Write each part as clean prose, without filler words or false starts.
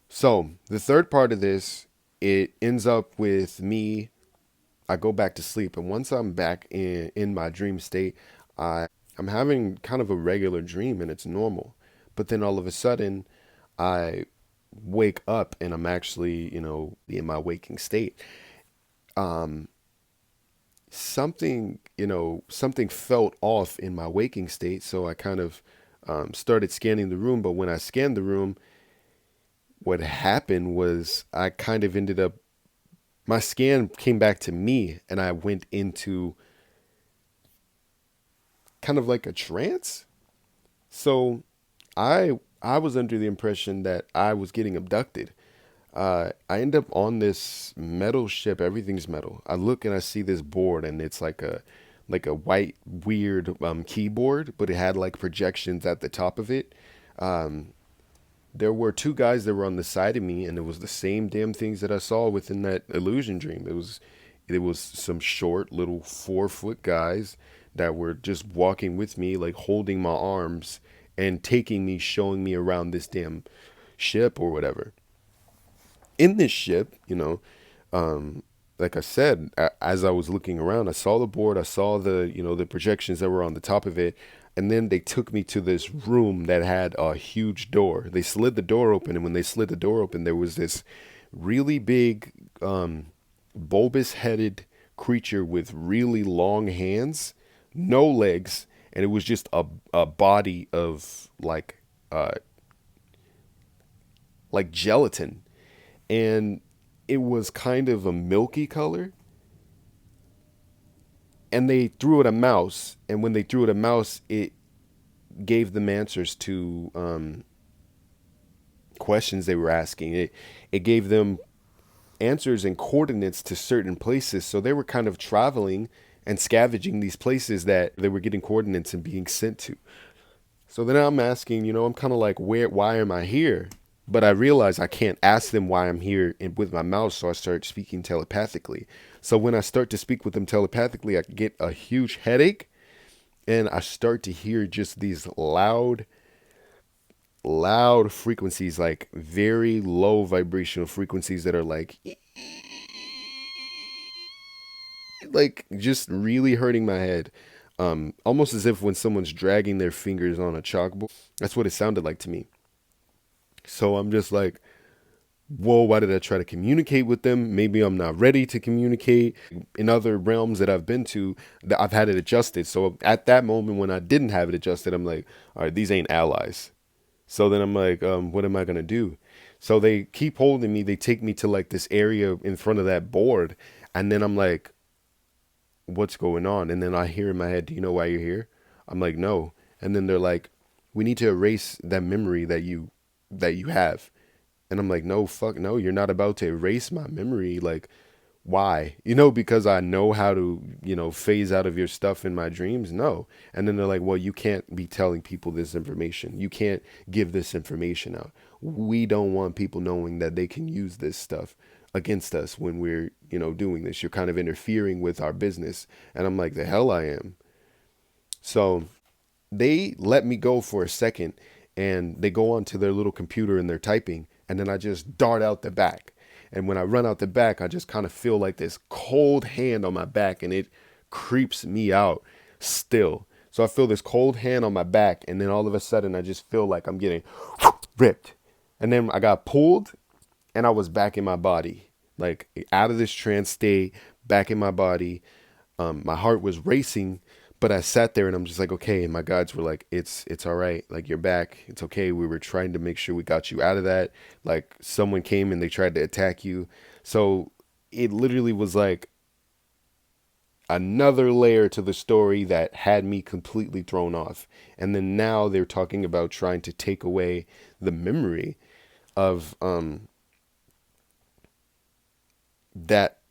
So the third part of this, it ends up with me. I go back to sleep, and once I'm back in my dream state, I'm having kind of a regular dream, and it's normal. But then all of a sudden, I wake up, and I'm actually, in my waking state. Um, something felt off in my waking state, so I kind of started scanning the room. But when I scanned the room, what happened was I kind of ended up my scan came back to me, and I went into kind of like a trance. So I was under the impression that I was getting abducted. I end up on this metal ship. Everything's metal. I look and I see this board, and it's like a white weird keyboard, but it had like projections at the top of it. Um, there were two guys that were on the side of me, and it was the same damn things that I saw within that illusion dream. It was some short little 4 foot guys that were just walking with me, like holding my arms and taking me, showing me around this damn ship or whatever. In this ship, um, like I said, as I was looking around, I saw the board, I saw the projections that were on the top of it, and then they took me to this room that had a huge door. They slid the door open, and when they slid the door open, there was this really big, bulbous-headed creature with really long hands, no legs, and it was just a body of like gelatin, and it was kind of a milky color, and they threw it a mouse, and when they threw it a mouse, it gave them answers to questions they were asking. It gave them answers and coordinates to certain places, so they were kind of traveling and scavenging these places that they were getting coordinates and being sent to. So then I'm asking, I'm kind of like, why am I here? But I realize I can't ask them why I'm here with my mouth, so I start speaking telepathically. So when I start to speak with them telepathically, I get a huge headache, and I start to hear just these loud frequencies, like very low vibrational frequencies that are like just really hurting my head. Almost as if when someone's dragging their fingers on a chalkboard. That's what it sounded like to me. So I'm just like, whoa, why did I try to communicate with them? Maybe I'm not ready to communicate. In other realms that I've been to, I've had it adjusted. So at that moment when I didn't have it adjusted, I'm like, all right, these ain't allies. So then I'm like, what am I gonna do? So they keep holding me. They take me to like this area in front of that board, and then I'm like, what's going on? And then I hear in my head, do you know why you're here? I'm like, no. And then they're like, we need to erase that memory that you have. And I'm like, no, fuck, no, you're not about to erase my memory. Like, why? Because I know how to, phase out of your stuff in my dreams. No. And then they're like, well, you can't be telling people this information. You can't give this information out. We don't want people knowing that they can use this stuff against us when we're, doing this. You're kind of interfering with our business. And I'm like, the hell I am. So they let me go for a second, and they go onto their little computer and they're typing, and then I just dart out the back. And when I run out the back, I just kind of feel like this cold hand on my back, and it creeps me out still. So I feel this cold hand on my back, and then all of a sudden I just feel like I'm getting ripped. And then I got pulled, and I was back in my body, like out of this trance state, back in my body. My heart was racing, but I sat there and I'm just like, okay. And my guides were like, it's all right. Like, you're back. It's okay. We were trying to make sure we got you out of that. Like, someone came and they tried to attack you. So it literally was like another layer to the story that had me completely thrown off. And then now they're talking about trying to take away the memory of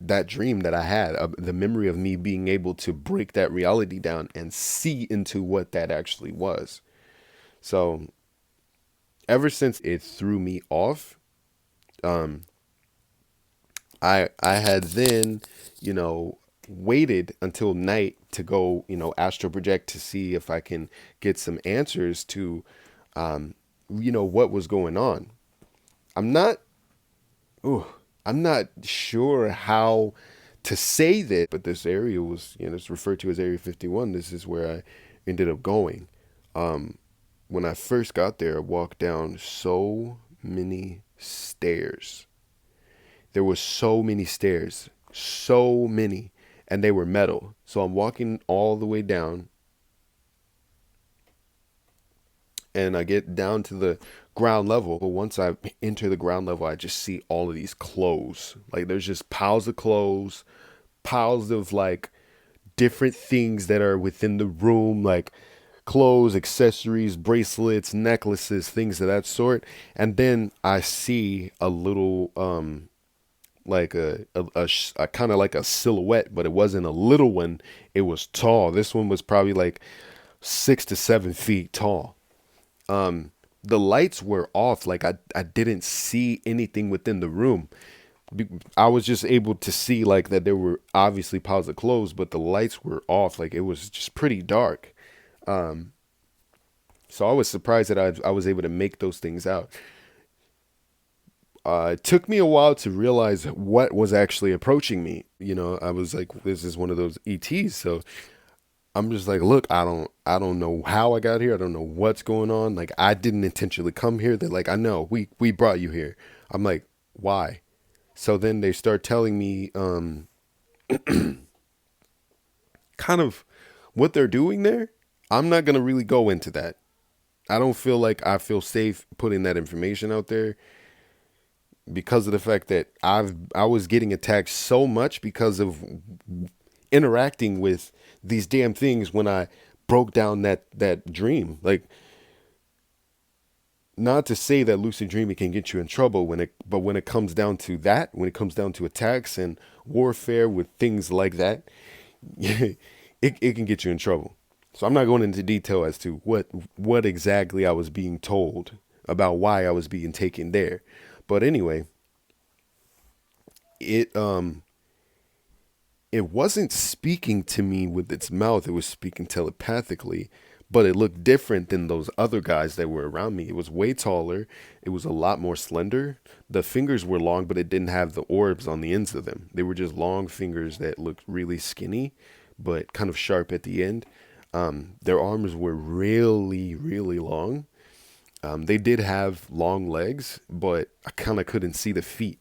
that dream that I had, the memory of me being able to break that reality down and see into what that actually was. So ever since it threw me off, um, I had then, you know, waited until night to go, astral project to see if I can get some answers to, what was going on. I'm not, ooh, I'm not sure how to say that, but this area was, it's referred to as Area 51. This is where I ended up going. When I first got there, I walked down so many stairs. There were so many stairs, so many, and they were metal. So I'm walking all the way down, and I get down to the ground level. But once I enter the ground level, I just see all of these clothes. Like there's just piles of clothes, piles of like different things that are within the room, like clothes, accessories, bracelets, necklaces, things of that sort. And then I see a little like a kind of like a silhouette, but it wasn't a little one. It was tall. This one was probably like 6 to 7 feet tall. The lights were off. Like I didn't see anything within the room. I was just able to see like that there were obviously piles of clothes, but the lights were off. Like it was just pretty dark. So I was surprised that I was able to make those things out. It took me a while to realize what was actually approaching me. I was like, this is one of those ETs. So I'm just like, look, I don't know how I got here. I don't know what's going on. Like, I didn't intentionally come here. They're like, I know, we brought you here. I'm like, why? So then they start telling me, kind of what they're doing there. I'm not gonna really go into that. I don't feel like I feel safe putting that information out there because of the fact that I was getting attacked so much because of interacting with these damn things when I broke down that dream. Like, not to say that lucid dreaming can get you in trouble but when it comes down to that, when it comes down to attacks and warfare with things like that, it can get you in trouble. So I'm not going into detail as to what exactly I was being told about why I was being taken there. But anyway, it it wasn't speaking to me with its mouth. It was speaking telepathically, but it looked different than those other guys that were around me. It was way taller. It was a lot more slender. The fingers were long, but it didn't have the orbs on the ends of them. They were just long fingers that looked really skinny, but kind of sharp at the end. Their arms were really, really long. They did have long legs, but I kind of couldn't see the feet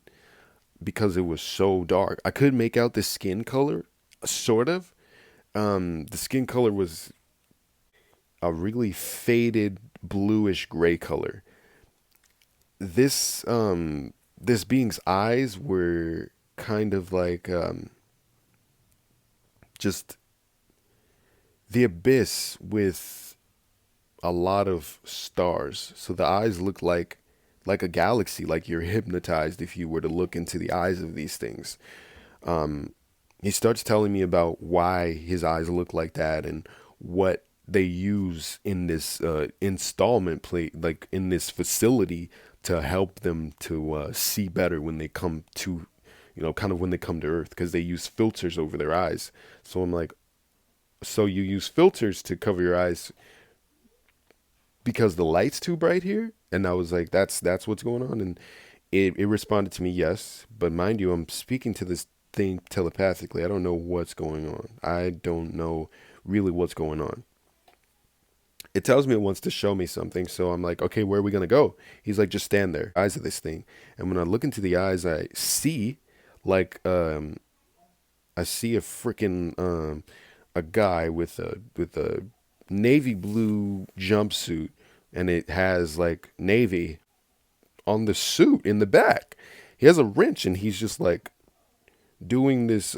because it was so dark. I could make out the skin color, sort of. The skin color was a really faded bluish gray color. This being's eyes were kind of like just the abyss with a lot of stars. So the eyes look like a galaxy, like you're hypnotized if you were to look into the eyes of these things. He starts telling me about why his eyes look like that and what they use in this installment plate, like in this facility, to help them to see better when they come to, kind of when they come to Earth, because they use filters over their eyes. So I'm like, so you use filters to cover your eyes because the light's too bright here? And I was like, that's what's going on. And it responded to me, yes. But mind you, I'm speaking to this thing telepathically. I don't know what's going on. I don't know really what's going on. It tells me it wants to show me something. So I'm like, okay, where are we going to go? He's like, just stand there. Eyes of this thing. And when I look into the eyes, I see like, I see a freaking, a guy with a navy blue jumpsuit, and it has like navy on the suit in the back. He has a wrench, and he's just like doing this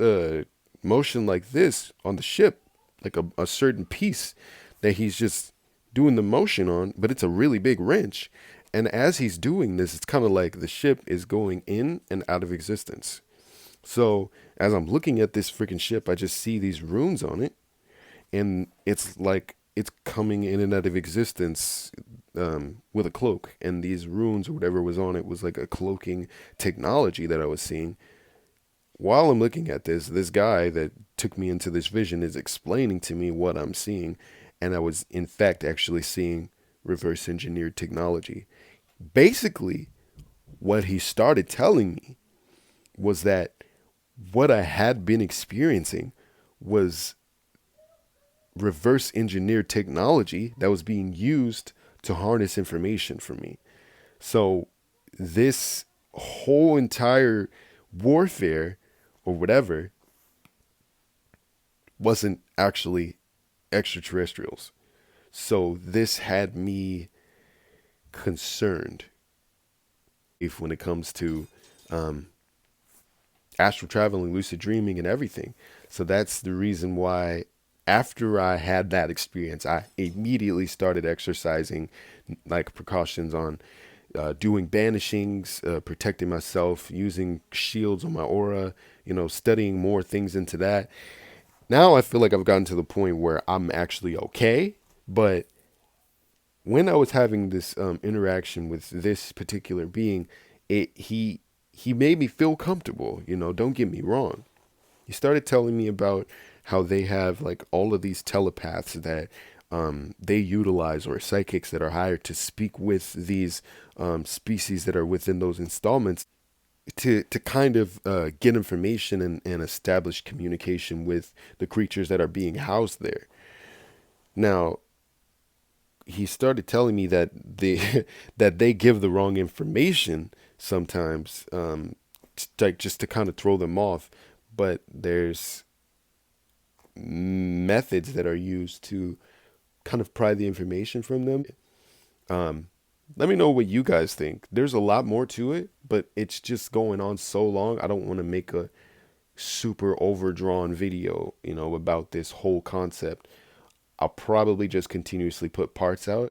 motion like this on the ship, like a certain piece that he's just doing the motion on, but it's a really big wrench. And as he's doing this, it's kind of like the ship is going in and out of existence. So as I'm looking at this freaking ship, I just see these runes on it, and it's like it's coming in and out of existence with a cloak. And these runes or whatever was on it was like a cloaking technology that I was seeing. while I'm looking at this guy that took me into this vision is explaining to me what I'm seeing, and I was in fact actually seeing reverse engineered technology. Basically, what he started telling me was that what I had been experiencing was reverse engineered technology that was being used to harness information from me. So this whole entire warfare or whatever wasn't actually extraterrestrials. So this had me concerned if when it comes to um, astral traveling, lucid dreaming, and everything. So that's the reason why after I had that experience, I immediately started exercising like precautions on doing banishings, protecting myself, using shields on my aura, studying more things into that. Now I feel like I've gotten to the point where I'm actually okay. But when I was having this interaction with this particular being, he made me feel comfortable. Don't get me wrong. He started telling me about how they have like all of these telepaths that they utilize, or psychics that are hired to speak with these species that are within those installments to kind of get information and establish communication with the creatures that are being housed there. Now, he started telling me that they that they give the wrong information sometimes, like just to kind of throw them off. But there's methods that are used to kind of pry the information from them. Um, Let me know what you guys think. There's a lot more to it, but it's just going on so long. I don't want to make a super overdrawn video, about this whole concept. I'll probably just continuously put parts out